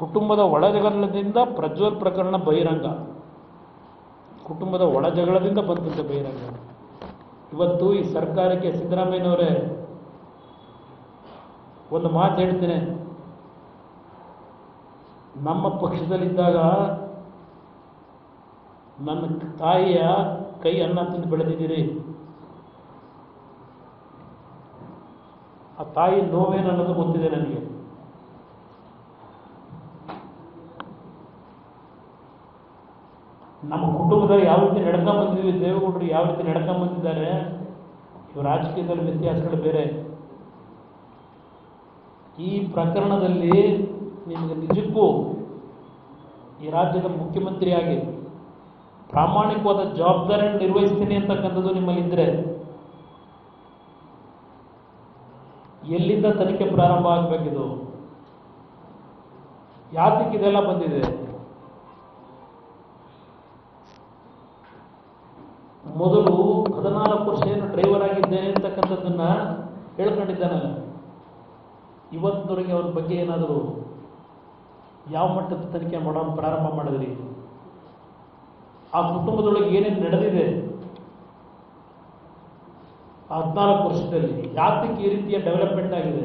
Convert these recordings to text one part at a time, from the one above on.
ಕುಟುಂಬದ ಒಳಜಗಳದಿಂದ ಪ್ರಜ್ವಲ್ ಪ್ರಕರಣ ಬಹಿರಂಗ. ಕುಟುಂಬದ ಒಳಜಗಳದಿಂದ ಬಂದಂತೆ ಬಹಿರಂಗ. ಇವತ್ತು ಈ ಸರ್ಕಾರಕ್ಕೆ ಸಿದ್ದರಾಮಯ್ಯನವರೇ ಒಂದು ಮಾತು ಹೇಳ್ತೇನೆ. ನಮ್ಮ ಪಕ್ಷದಲ್ಲಿದ್ದಾಗ ನನ್ನ ತಾಯಿಯ ಕೈ ಅನ್ನ ತಿಂದು ಬೆಳೆದಿದ್ದೀರಿ. ಆ ತಾಯಿ ನೋವೇನು ಅನ್ನೋದು ಗೊತ್ತಿದೆ ನನಗೆ. ನಮ್ಮ ಕುಟುಂಬದಲ್ಲಿ ಯಾವ ರೀತಿ ನಡ್ಕೊಂಡ್ ಬಂದಿದ್ದೀವಿ, ದೇವೇಗೌಡರು ಯಾವ ರೀತಿ ನಡ್ಕೊಂಡ್ ಬಂದಿದ್ದಾರೆ, ಇವರು ರಾಜಕೀಯದಲ್ಲಿ ವ್ಯತ್ಯಾಸಗಳು ಬೇರೆ. ಈ ಪ್ರಕರಣದಲ್ಲಿ ನಿಮಗೆ ನಿಜಕ್ಕೂ ಈ ರಾಜ್ಯದ ಮುಖ್ಯಮಂತ್ರಿಯಾಗಿ ಪ್ರಾಮಾಣಿಕವಾದ ಜವಾಬ್ದಾರಿಯನ್ನು ನಿರ್ವಹಿಸ್ತೀನಿ ಅಂತಕ್ಕಂಥದ್ದು ನಿಮ್ಮಲ್ಲಿದ್ದರೆ ಎಲ್ಲಿಂದ ತನಿಖೆ ಪ್ರಾರಂಭ ಆಗಬೇಕಿದು? ಯಾತಕ್ಕೆ ಇದೆಲ್ಲ ಬಂದಿದೆ? ಮೊದಲು 14 ವರ್ಷ ಏನು ಡ್ರೈವರ್ ಆಗಿದ್ದೇನೆ ಅಂತಕ್ಕಂಥದ್ದನ್ನ ಹೇಳ್ಕೊಂಡಿದ್ದಾನಲ್ಲ, ಇವತ್ತಿನವರೆಗೆ ಅವ್ರ ಬಗ್ಗೆ ಏನಾದರೂ ಯಾವ ಮಟ್ಟದ ತನಿಖೆ ಮಾಡೋ ಪ್ರಾರಂಭ ಮಾಡಿದ್ರಿ? ಆ ಕುಟುಂಬದೊಳಗೆ ಏನೇನು ನಡೆದಿದೆ 14 ವರ್ಷದಲ್ಲಿ? ಯಾತಕ್ಕೆ ಈ ರೀತಿಯ ಡೆವಲಪ್ಮೆಂಟ್ ಆಗಿದೆ?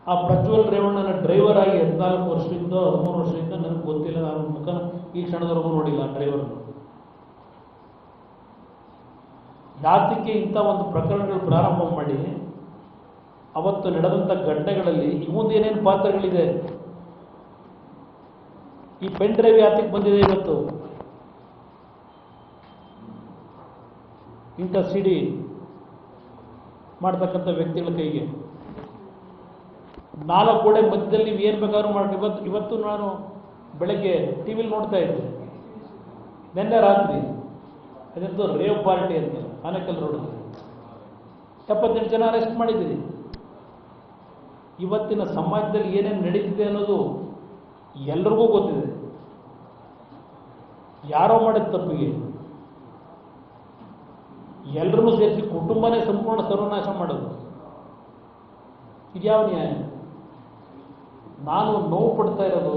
ಆ ಪ್ರಜ್ವಲ್ ರೇವಣ್ಣನ ಡ್ರೈವರ್ ಆಗಿ 14 ವರ್ಷದಿಂದ 13 ವರ್ಷದಿಂದ ನನಗೆ ಗೊತ್ತಿಲ್ಲ, ನಾನು ಮುಖ ಈ ಕ್ಷಣದವರೆಗೂ ನೋಡಿಲ್ಲ ಡ್ರೈವರ್. ಯಾತಕ್ಕೆ ಇಂಥ ಒಂದು ಪ್ರಕರಣಗಳು ಪ್ರಾರಂಭ ಮಾಡಿ ಅವತ್ತು ನಡೆದಂಥ ಘಟನೆಗಳಲ್ಲಿ ಇವಂದೇನೇನು ಪಾತ್ರಗಳಿದೆ? ಈ ಪೆನ್ ಡ್ರೈವ್ ಯಾತಕ್ಕೆ ಬಂದಿದೆ ಇವತ್ತು? ಇಂಥ ಸಿಡಿ ಮಾಡ್ತಕ್ಕಂಥ ವ್ಯಕ್ತಿಗಳ ಕೈಗೆ 4 ಗೋಡೆ ಮಧ್ಯದಲ್ಲಿ ನೀವು ಏನು ಬೇಕಾದ್ರೂ ಮಾಡಿ. ಇವತ್ತು ನಾನು ಬೆಳಗ್ಗೆ ಟಿ ವಿಲಿ ನೋಡ್ತಾ ಇದ್ದೆ, ನಿನ್ನೆ ರಾತ್ರಿ ಅದೆಂತೂ ರೇವ್ ಪಾರ್ಟಿ ಅಂತ ಆನೇಕಲ್ ರೋಡಲ್ಲಿ 78 ಜನ ಅರೆಸ್ಟ್ ಮಾಡಿದ್ದೀರಿ. ಇವತ್ತಿನ ಸಮಾಜದಲ್ಲಿ ಏನೇನು ನಡೀತಿದೆ ಅನ್ನೋದು ಎಲ್ರಿಗೂ ಗೊತ್ತಿದೆ. ಯಾರೋ ಮಾಡಿದ ತಪ್ಪಿಗೆ ಎಲ್ಲರೂ ಸೇರಿಸಿ ಕುಟುಂಬನೇ ಸಂಪೂರ್ಣ ಸರ್ವನಾಶ ಮಾಡೋದು, ಇದ್ಯಾವ ನ್ಯಾಯ? ನಾನು ನೋವು ಪಡ್ತಾ ಇರೋದು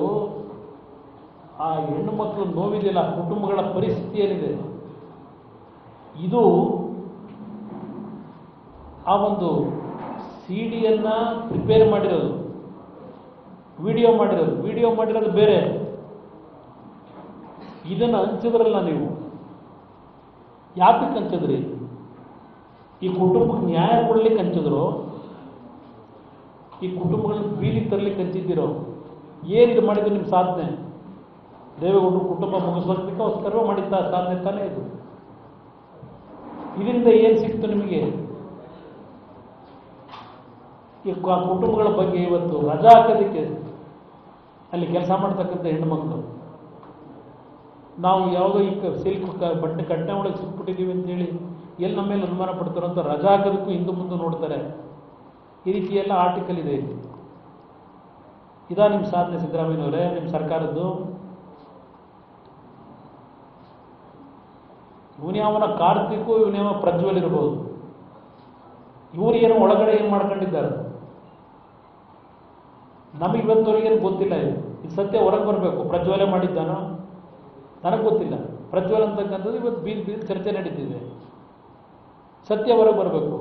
ಆ ಹೆಣ್ಣು ಮಕ್ಕಳು ನೋವಿದೆಯಲ್ಲ, ಕುಟುಂಬಗಳ ಪರಿಸ್ಥಿತಿ ಏನಿದೆ, ಇದು ಆ ಒಂದು ಸಿಡಿಯನ್ನು ಪ್ರಿಪೇರ್ ಮಾಡಿರೋದು, ವಿಡಿಯೋ ಮಾಡಿರೋದು ಬೇರೆ. ಇದನ್ನು ಹಂಚಿದ್ರಲ್ಲ ನೀವು, ಯಾತಕ್ಕೆ ಹಂಚಿದ್ರಿ? ಈ ಕುಟುಂಬಕ್ಕೆ ನ್ಯಾಯ ಕೊಡ್ಲಿಕ್ಕೆ ಹಂಚಿದ್ರು? ಈ ಕುಟುಂಬಗಳನ್ನ ಬೀದಿಗೆ ತರಲಿಕ್ಕೆ ಹಂಚಿದ್ದೀರೋ? ಏನಿದು ಮಾಡಿದ್ರು ನಿಮ್ಮ ಸಾಧನೆ? ದೇವೇಗೌಡರು ಕುಟುಂಬ ಮುಗಿಸೋದಕ್ಕೋಸ್ಕರ ಮಾಡಿದ್ದ ಸಾಧನೆ ತಾನೇ ಇದು. ಇದರಿಂದ ಏನು ಸಿಕ್ತು ನಿಮಗೆ? ಈ ಕುಟುಂಬಗಳ ಬಗ್ಗೆ ಇವತ್ತು ರಜಾ ಹಾಕೋದಕ್ಕೆ ಅಲ್ಲಿ ಕೆಲಸ ಮಾಡ್ತಕ್ಕಂಥ ಹೆಣ್ಣುಮಕ್ಕಳು, ನಾವು ಯಾವುದೋ ಈ ಸಿಲ್ಕ್ ಬಟ್ಟೆ ಕಟ್ಟೆ ಒಳಗೆ ಸಿಕ್ಬಿಟ್ಟಿದ್ದೀವಿ ಅಂತೇಳಿ ಎಲ್ಲಿ ನಮ್ಮ ಮೇಲೆ ಅನುಮಾನ ಪಡ್ತಾರೋ ಅಂತ ರಜಾ ಹಾಕೋದಕ್ಕೂ ಹಿಂದೆ ಮುಂದೆ ನೋಡ್ತಾರೆ. ಈ ರೀತಿಯೆಲ್ಲ ಆರ್ಟಿಕಲ್ ಇದೆ. ಇದಾ ನಿಮ್ಮ ಸಾಧನೆ ಸಿದ್ದರಾಮಯ್ಯನವರೇ, ನಿಮ್ಮ ಸರ್ಕಾರದ್ದು? ಇವನ್ಯಾವನ ಕಾರ್ತಿಕ್, ಇವನ್ಯಾವ ಪ್ರಜ್ವಲ್ ಇರ್ಬೋದು, ಇವರು ಏನೋ ಒಳಗಡೆ ಏನು ಮಾಡ್ಕೊಂಡಿದ್ದಾರೆ ನಮಗೆ ಇವತ್ತವರೆಗೇನು ಗೊತ್ತಿಲ್ಲ. ಇದು ಸತ್ಯ ಹೊರಗೆ ಬರಬೇಕು. ಪ್ರಜ್ವಲೇ ಮಾಡಿದ್ದಾನೋ ನನಗೆ ಗೊತ್ತಿಲ್ಲ. ಪ್ರಜ್ವಲ್ ಅಂತಕ್ಕಂಥದ್ದು ಇವತ್ತು ಬೀದಿ ಚರ್ಚೆ ನಡೀತಿದೆ. ಸತ್ಯ ಹೊರಗೆ ಬರಬೇಕು.